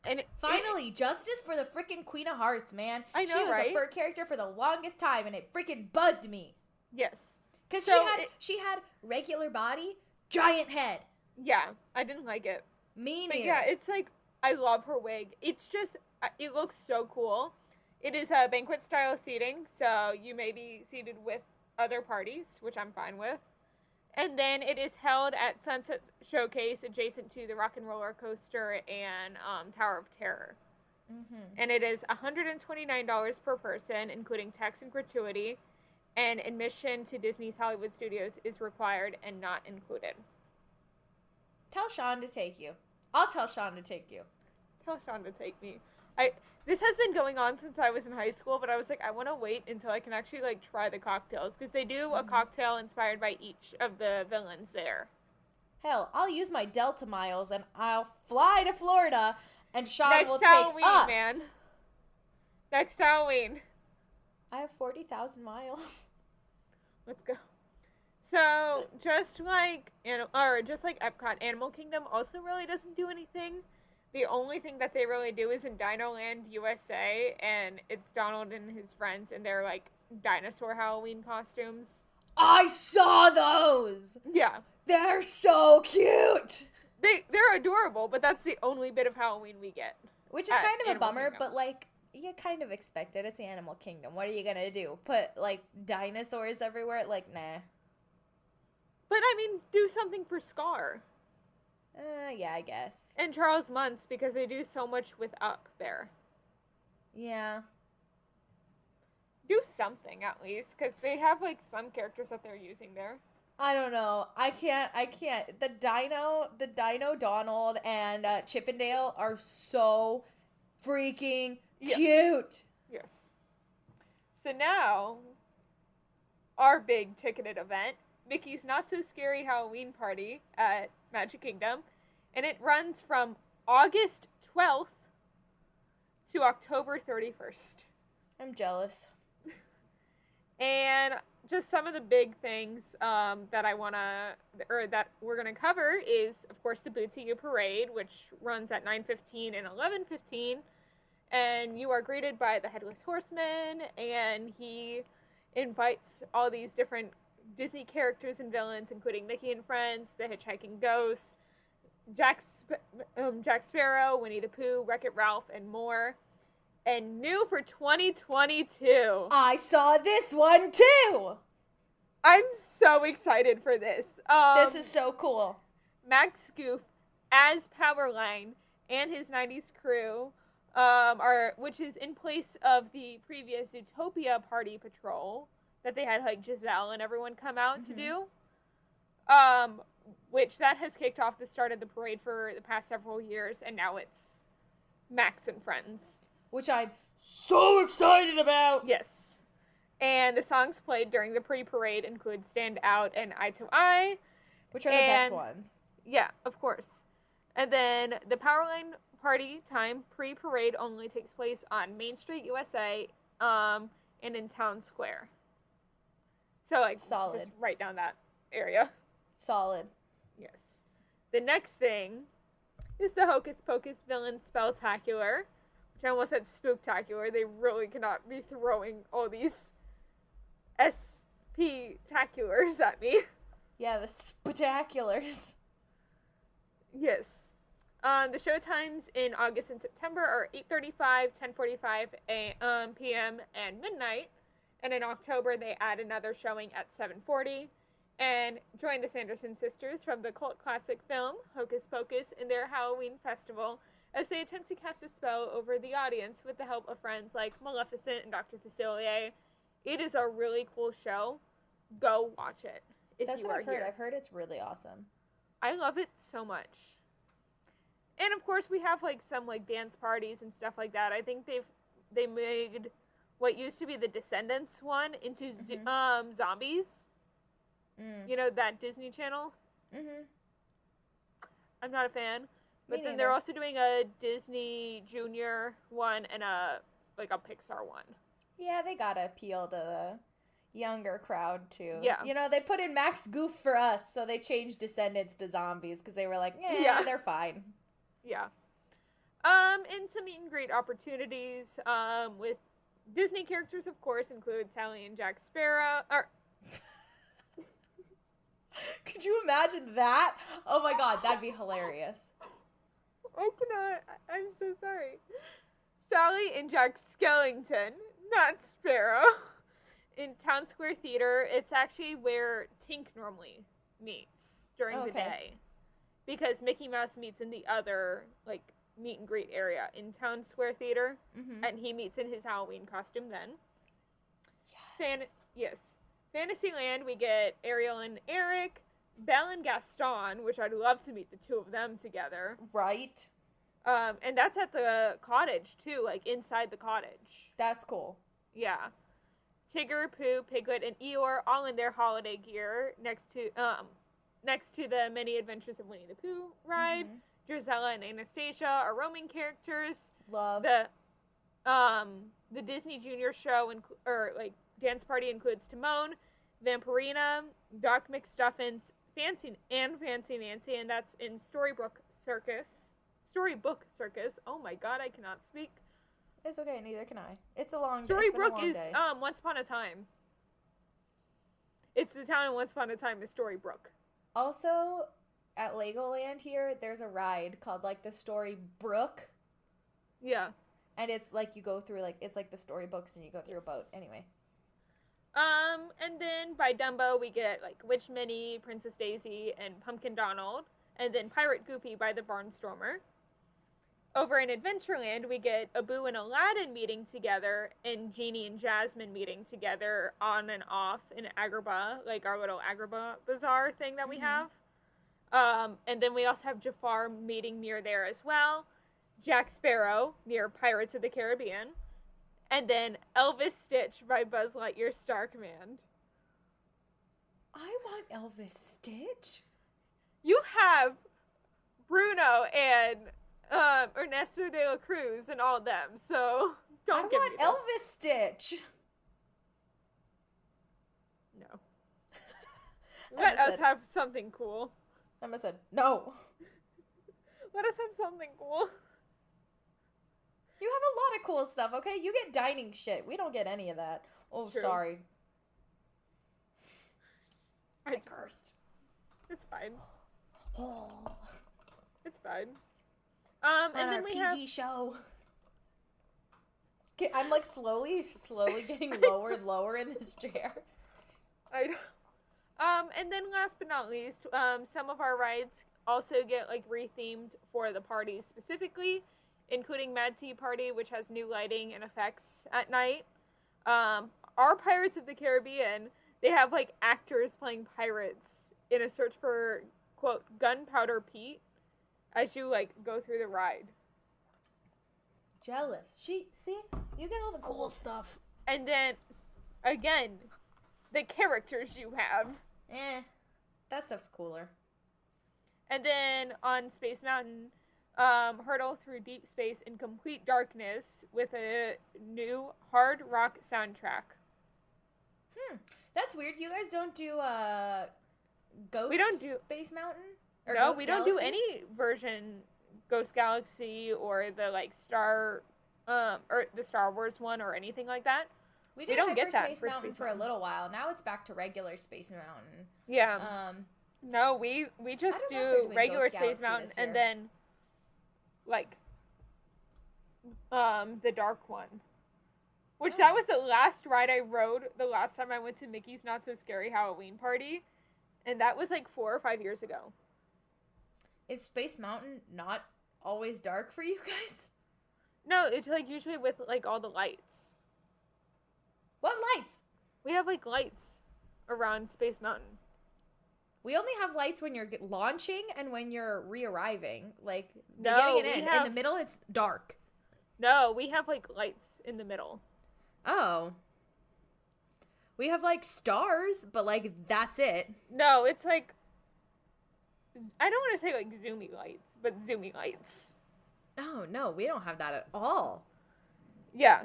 And Finally, justice for the freaking Queen of Hearts, man. I know, she was right? a fur character for the longest time, and it freaking bugged me. Yes. Because So she had regular body, giant head. Yeah, I didn't like it. Me But neither. yeah, it's I love her wig. It's just, it looks so cool. It is a banquet style seating, so you may be seated with other parties, which I'm fine with. And then it is held at Sunset Showcase adjacent to the Rock and Roller Coaster and Tower of Terror. Mm-hmm. And it is $129 per person, including tax and gratuity. And admission to Disney's Hollywood Studios is required and not included. Tell Sean to take you. I'll tell Sean to take you. Tell Sean to take me. This has been going on since I was in high school, but I was like, I want to wait until I can actually try the cocktails, because they do a cocktail inspired by each of the villains there. Hell, I'll use my Delta miles and I'll fly to Florida, and Sean Next will Halloween, take us. man. Next Halloween. I have 40,000 miles. Let's go. So just like Epcot, Animal Kingdom also really doesn't do anything. The only thing that they really do is in Dino Land USA, and it's Donald and his friends in their dinosaur Halloween costumes. I saw those. Yeah. They're so cute. They're adorable, but that's the only bit of Halloween we get. Which is at kind of a Animal bummer, Kingdom. but you kind of expect it. It's Animal Kingdom. What are you gonna do? Put dinosaurs everywhere? Nah. But I mean, do something for Scar Yeah, I guess. and Charles Muntz, because they do so much with Up there. Yeah. Do something at least, because they have some characters that they're using there. I don't know. I can't. The Dino Donald and Chippendale are so freaking cute. Yes. So now, our big ticketed event, Mickey's Not So Scary Halloween Party at Magic Kingdom, and it runs from August 12th to October 31st. I'm jealous. And just some of the big things that we're gonna cover is, of course, the Bootsy You Parade, which runs at 9:15 and 11:15, and you are greeted by the Headless Horseman, and he invites all these different Disney characters and villains, including Mickey and Friends, the Hitchhiking Ghost, Jack Sparrow, Winnie the Pooh, Wreck-It Ralph, and more. And new for 2022. I saw this one too. I'm so excited for this. This is so cool. Max Goof as Powerline and his 90s crew, which is in place of the previous Zootopia Party Patrol that they had Giselle and everyone come out to do. Which that has kicked off the start of the parade for the past several years, and now it's Max and Friends. Which I'm so excited about. Yes. And the songs played during the pre-parade include Stand Out and Eye to Eye. Which are the best ones. Yeah, of course. And then the Powerline Party time pre-parade only takes place on Main Street, USA, and in Town Square. So, Solid. just right down that area. Solid. Yes. The next thing is the Hocus Pocus Villain Spelltacular, which I almost said spooktacular. They really cannot be throwing all these SP-taculars at me. Yeah, the spectaculars. Yes. The show times in August and September are 8:35, 10:45 p.m., and midnight. And in October, they add another showing at 7:40. and join the Sanderson sisters from the cult classic film Hocus Pocus in their Halloween festival as they attempt to cast a spell over the audience with the help of friends like Maleficent and Dr. Facilier. It is a really cool show. Go watch it if That's you what are I've heard. here. I've heard it's really awesome. I love it so much. And of course we have like some like dance parties and stuff like that. I think they made what used to be the Descendants one into zombies. You know, that Disney Channel? I'm not a fan. But then they're also doing a Disney Junior one and a Pixar one. Yeah, they gotta appeal to the younger crowd too. Yeah. You know, they put in Max Goof for us, so they changed Descendants to zombies because they were like, they're fine. Yeah. And some meet and greet opportunities with Disney characters, of course, include Sally and Jack Sparrow. Could you imagine that? Oh my god, that'd be hilarious. I cannot. I'm so sorry. Sally and Jack Skellington, not Sparrow, in Town Square Theater. It's actually where Tink normally meets during the day. Because Mickey Mouse meets in the other, like, meet and greet area in Town Square Theater. And he meets in his Halloween costume then. Yes. Fantasyland, we get Ariel and Eric, Belle and Gaston, which I'd love to meet the two of them together. Right. And that's at the cottage, too, like, inside the cottage. That's cool. Yeah. Tigger, Pooh, Piglet, and Eeyore, all in their holiday gear, next to the Many Adventures of Winnie the Pooh ride. Drizella and Anastasia are roaming characters. Love. The Disney Junior show dance party includes Timon, Vampirina, Doc McStuffins, Fancy Nancy, and that's in Storybook Circus. Oh my god, I cannot speak. It's okay, neither can I. It's a long day. Storybrooke is Once Upon a Time. It's the town in Once Upon a Time is Storybrooke. Also, at Legoland here, there's a ride called, like, the Storybrooke. Yeah. And it's, like, you go through, like, it's like the storybooks and you go through a boat. Anyway. And then by Dumbo, we get, like, Witch Minnie, Princess Daisy, and Pumpkin Donald. And then Pirate Goofy by the Barnstormer. Over in Adventureland, we get Abu and Aladdin meeting together, and Genie and Jasmine meeting together on and off in Agrabah, like our little Agrabah Bazaar thing that we have. And then we also have Jafar meeting near there as well. Jack Sparrow near Pirates of the Caribbean. And then Elvis Stitch by Buzz Lightyear Star Command. I want Elvis Stitch. You have Bruno and Ernesto de la Cruz and all them, so don't give me this. I want Elvis Stitch. No. Let us have something cool. Emma said, no. Let us have something cool. You have a lot of cool stuff, okay? You get dining shit. We don't get any of that. Oh, True. sorry. I cursed. It's fine. Oh. It's fine. And then we have PG show. Okay, I'm like slowly getting lower and lower in this chair. I know. And then last but not least, some of our rides also get like rethemed for the party specifically, including Mad Tea Party, which has new lighting and effects at night. Our Pirates of the Caribbean, they have like actors playing pirates in a search for, quote, Gunpowder Pete as you like go through the ride. Jealous. See, you get all the cool stuff. And then, again, the characters you have. That stuff's cooler. And then on Space Mountain, hurtle through deep space in complete darkness with a new hard rock soundtrack. That's weird. You guys don't do Ghost Space Mountain? Or No, Ghost we Galaxy? don't do any version Ghost Galaxy or the like or the Star Wars one or anything like that. We don't get that Space Mountain for a little while. Now it's back to regular Space Mountain. Yeah. No, we just do regular Space Mountain and then like the dark one. Which that was the last ride I rode the last time I went to Mickey's Not So Scary Halloween Party. And that was like 4 or 5 years ago. Is Space Mountain not always dark for you guys? No, it's like usually with like all the lights. What lights? We have like lights around Space Mountain. We only have lights when you're launching and when you're re-arriving. Like, No, getting it in. In the middle, it's dark. No, we have like lights in the middle. Oh. We have like stars, but like that's it. No, it's like, I don't want to say like zoomy lights, but zoomy lights. Oh, no, we don't have that at all. Yeah.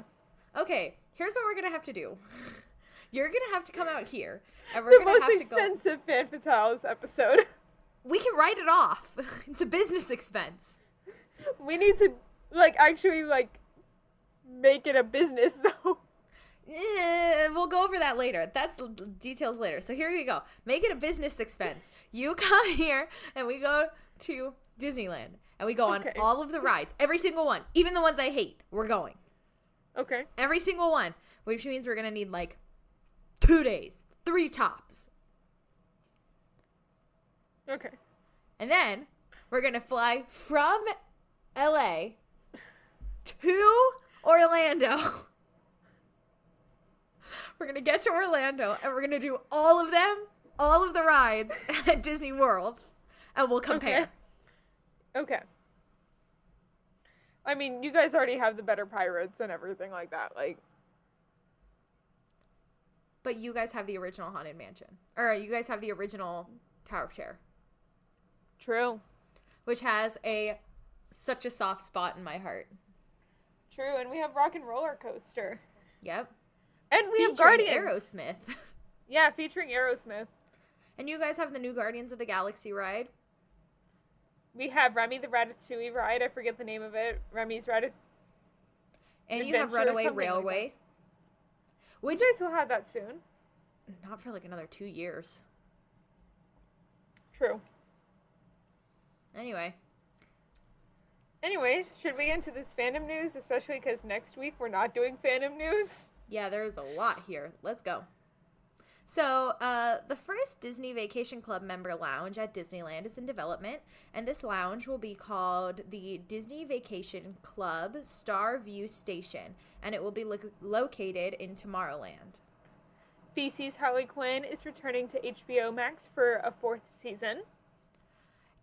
Okay, here's what we're going to have to do. You're going to have to come out here, and The we're going most to have to go. expensive Fan Fatales episode. We can write it off. It's a business expense. We need to like actually like make it a business though. We'll go over that later. That's details later. So here we go. Make it a business expense. You come here and we go to Disneyland and we go on all of the rides. Every single one. Even the ones I hate. We're going. Okay. Every single one. Which means we're going to need like 2 days. 3 tops. Okay. And then we're going to fly from LA to Orlando. We're going to get to Orlando, and we're going to do all of them, all of the rides at Disney World, and we'll compare. Okay. I mean, you guys already have the better pirates and everything like that. Like, But you guys have the original Haunted Mansion. Or you guys have the original Tower of Terror. true. Which has such a soft spot in my heart. True, and we have Rock and Roller Coaster. Yep. And we have Featuring Guardians. Aerosmith. Yeah, featuring Aerosmith. And you guys have the new Guardians of the Galaxy ride. We have Remy the Ratatouille ride. I forget the name of it. Remy's Ratatouille. And you have Adventure or Runaway something like Railway. Which, You guys will have that soon. not for like another 2 years. True. Anyway. Anyways, should we get into this fandom news? Especially because next week we're not doing fandom news. Yeah, there's a lot here. Let's go. So, the first Disney Vacation Club member lounge at Disneyland is in development, and this lounge will be called the Disney Vacation Club Star View Station, and it will be located in Tomorrowland. BC's Harley Quinn is returning to HBO Max for a 4th season.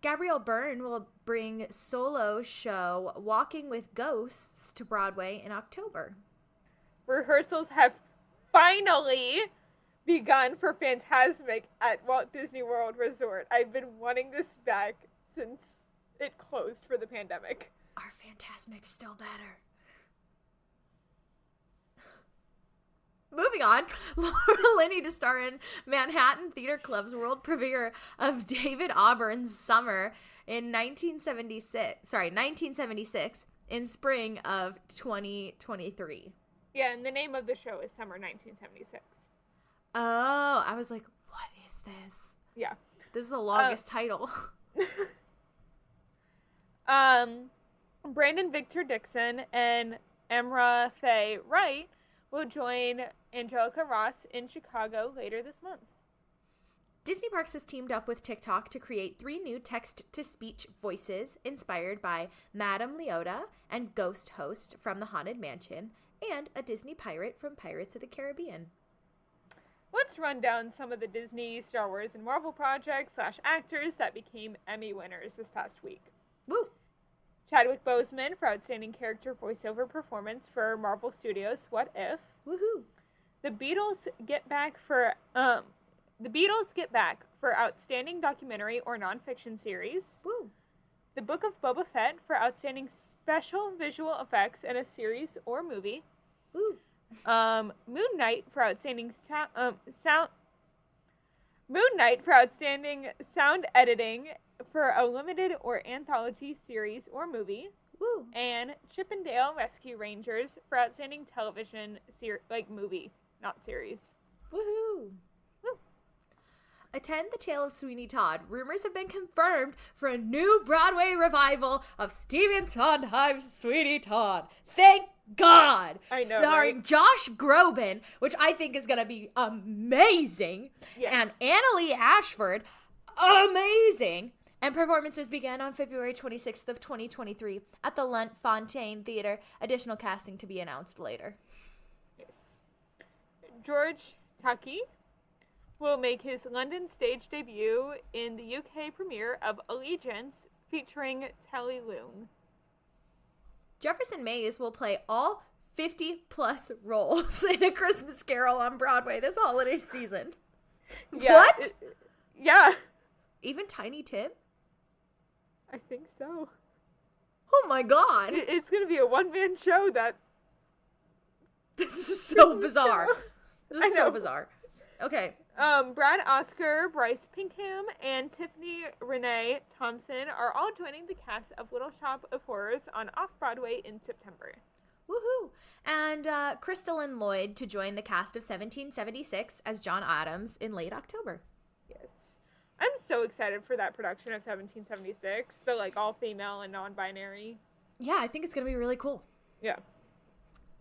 Gabrielle Byrne will bring solo show Walking with Ghosts to Broadway in October. Rehearsals have finally begun for Fantasmic at Walt Disney World Resort. I've been wanting this back since it closed for the pandemic. Our Fantasmic's still better. Moving on, Laura Linney to star in Manhattan Theater Club's world premiere of David Auburn's Summer in 1976 in spring of 2023. Yeah, and the name of the show is Summer 1976. Oh, I was like, what is this? Yeah. This is the longest title. Brandon Victor Dixon and Emra Faye Wright will join Angelica Ross in Chicago later this month. Disney Parks has teamed up with TikTok to create 3 new text-to-speech voices inspired by Madame Leota and Ghost Host from The Haunted Mansion and a Disney pirate from Pirates of the Caribbean. Let's run down some of the Disney, Star Wars, and Marvel projects / actors that became Emmy winners this past week. Woo! Chadwick Boseman for Outstanding Character Voiceover Performance for Marvel Studios' What If. Woohoo! The Beatles get back for Outstanding Documentary or Nonfiction Series. Woo! The Book of Boba Fett for Outstanding Special Visual Effects in a Series or Movie. Woo! Moon Knight for Outstanding Sound Editing for a limited or anthology series or movie. Woo! And Chip and Dale Rescue Rangers for Outstanding Television movie, not series. Woohoo! Woo. Attend The Tale of Sweeney Todd. Rumors have been confirmed for a new Broadway revival of Stephen Sondheim's Sweeney Todd. Thank God! I know, Starring starring Josh Groban, which I think is going to be amazing, and Annalee Ashford, amazing. And performances began on February 26th of 2023 at the Lunt Fontaine Theatre. Additional casting to be announced later. Yes. George Takei will make his London stage debut in the UK premiere of Allegiance, featuring Telly Loon. Jefferson Mays will play all 50-plus roles in A Christmas Carol on Broadway this holiday season. Yeah, What? Yeah. Even Tiny Tim? I think so. Oh my god. It's going to be a one-man show that... This is so bizarre. This is I so know. bizarre. Okay. Brad Oscar, Bryce Pinkham, and Tiffany Renee Thompson are all joining the cast of Little Shop of Horrors on Off-Broadway in September. Woohoo. And Crystalline Lloyd to join the cast of 1776 as John Adams in late October. Yes. I'm so excited for that production of 1776. The, like, all-female and non-binary. Yeah, I think it's going to be really cool. Yeah.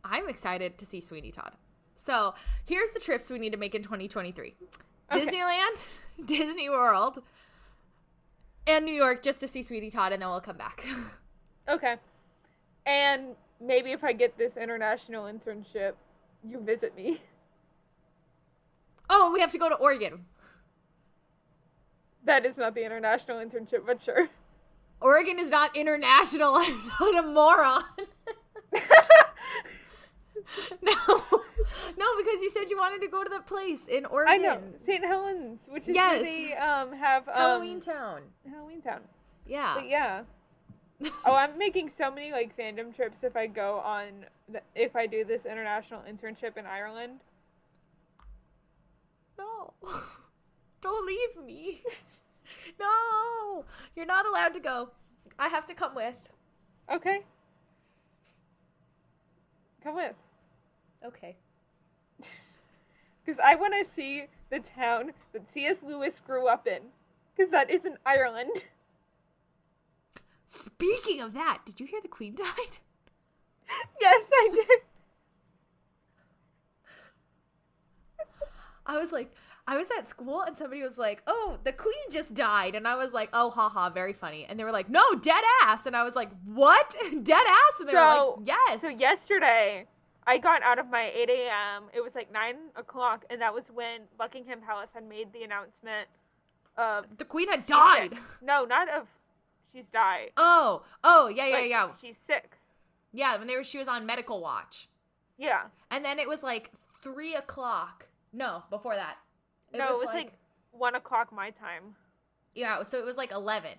I'm excited to see Sweeney Todd. So here's the trips we need to make in 2023. Okay. Disneyland, Disney World, and New York just to see Sweeney Todd, and then we'll come back. Okay. And maybe if I get this international internship, you visit me. Oh, we have to go to Oregon. That is not the international internship, but sure. Oregon is not international. I'm not a moron. No, because you said you wanted to go to that place in Oregon. I know. St. Helens, which is Yes. where they have... Halloween Town. Halloween Town. Yeah. But yeah. Oh, I'm making so many, like, fandom trips if I go on... if I do this international internship in Ireland. No. Don't leave me. No. You're not allowed to go. I have to come with. Okay. Come with. Okay. Because I want to see the town that C.S. Lewis grew up in. Because that is in Ireland. Speaking of that, did you hear the Queen died? Yes, I did. I was at school and somebody was like, oh, the Queen just died. And I was like, oh, haha, very funny. And they were like, no, dead ass. And I was like, what? Dead ass? And they were like, yes. So yesterday, I got out of my 8 a.m. It was like 9 o'clock. And that was when Buckingham Palace had made the announcement of... The Queen had died. No, not of... She's died. Oh, yeah. She's sick. Yeah, she was on medical watch. Yeah. And then it was like 3 o'clock. No, before that. It was like 1 o'clock my time. Yeah, so it was like 11.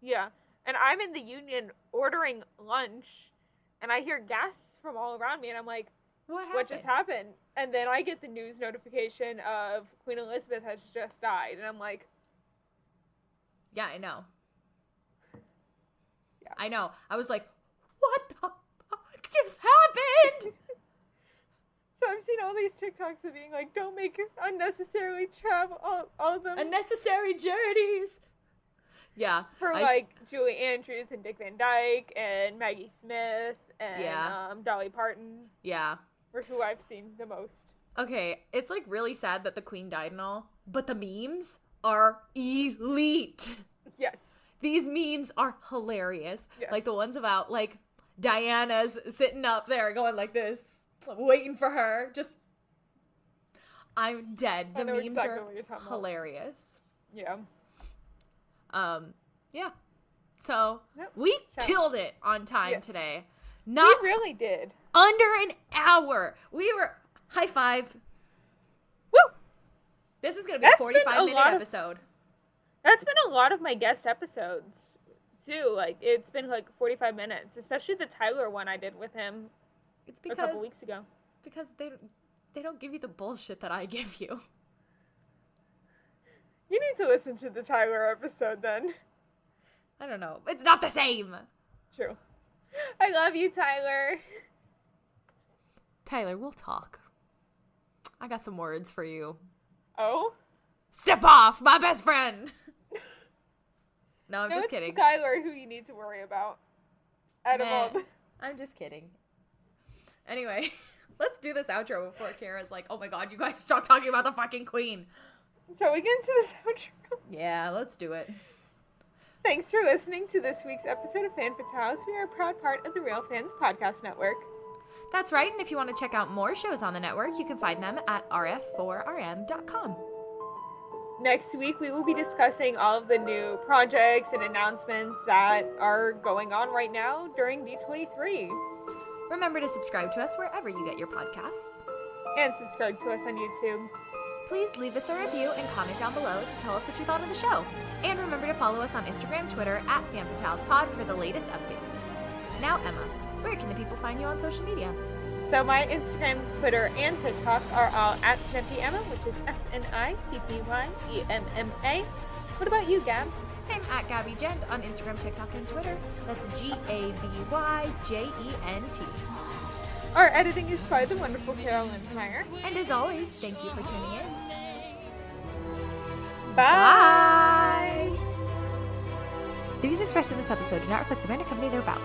Yeah. And I'm in the Union ordering lunch, and I hear gasps from all around me, and I'm like, what just happened? And then I get the news notification of Queen Elizabeth has just died, and I'm like... Yeah, I know. Yeah. I know. I was like, what the fuck just happened? So I've seen all these TikToks of being like, don't make unnecessarily travel, all of them. Unnecessary journeys. Yeah. For like Julie Andrews and Dick Van Dyke and Maggie Smith and Dolly Parton. Yeah. Were who I've seen the most. Okay, it's like really sad that the Queen died and all, but the memes are elite. Yes. These memes are hilarious. Yes. Like the ones about like Diana's sitting up there going like this. Waiting for her. Just, I'm dead. The memes exactly are what you're talking about. hilarious. Yeah. Yeah. So, Yep. we Shout- killed it on time Yes. today. We Not really did. under an hour. We were, high five. Woo! This is going to be a That's been a 45-minute lot of- episode. That's been a lot of my guest episodes, too. Like, it's been like 45 minutes. Especially the Tyler one I did with him It's a couple weeks ago. because they don't give you the bullshit that I give you. You need to listen to the Tyler episode then. I don't know. It's not the same. True. I love you, Tyler. Tyler, we'll talk. I got some words for you. Oh? Step off, my best friend. No, I'm No, just it's kidding. Skylar who you need to worry about. Out of all Nah, I'm just kidding. Anyway, Let's do this outro before Kara's like, oh my god, you guys stop talking about the fucking queen. Shall we get into this outro? Yeah, let's do it. Thanks for listening to this week's episode of Fan Fatales. We are a proud part of the Real Fans Podcast Network. That's right, and if you want to check out more shows on the network, you can find them at rf4rm.com. Next week, we will be discussing all of the new projects and announcements that are going on right now during D23. Remember to subscribe to us wherever you get your podcasts. And subscribe to us on YouTube. Please leave us a review and comment down below to tell us what you thought of the show. And remember to follow us on Instagram, Twitter, at FanFatalesPod for the latest updates. Now, Emma, where can the people find you on social media? So my Instagram, Twitter, and TikTok are all at SnippyEmma, which is SNIPPYEMMA. What about you, Gabs? I'm at Gabby Gent on Instagram, TikTok, and Twitter. That's GABYJENT. Our editing is by the wonderful Carol Lindmeyer. And as always, thank you for tuning in. Bye! The views expressed in this episode do not reflect the band or company they're about.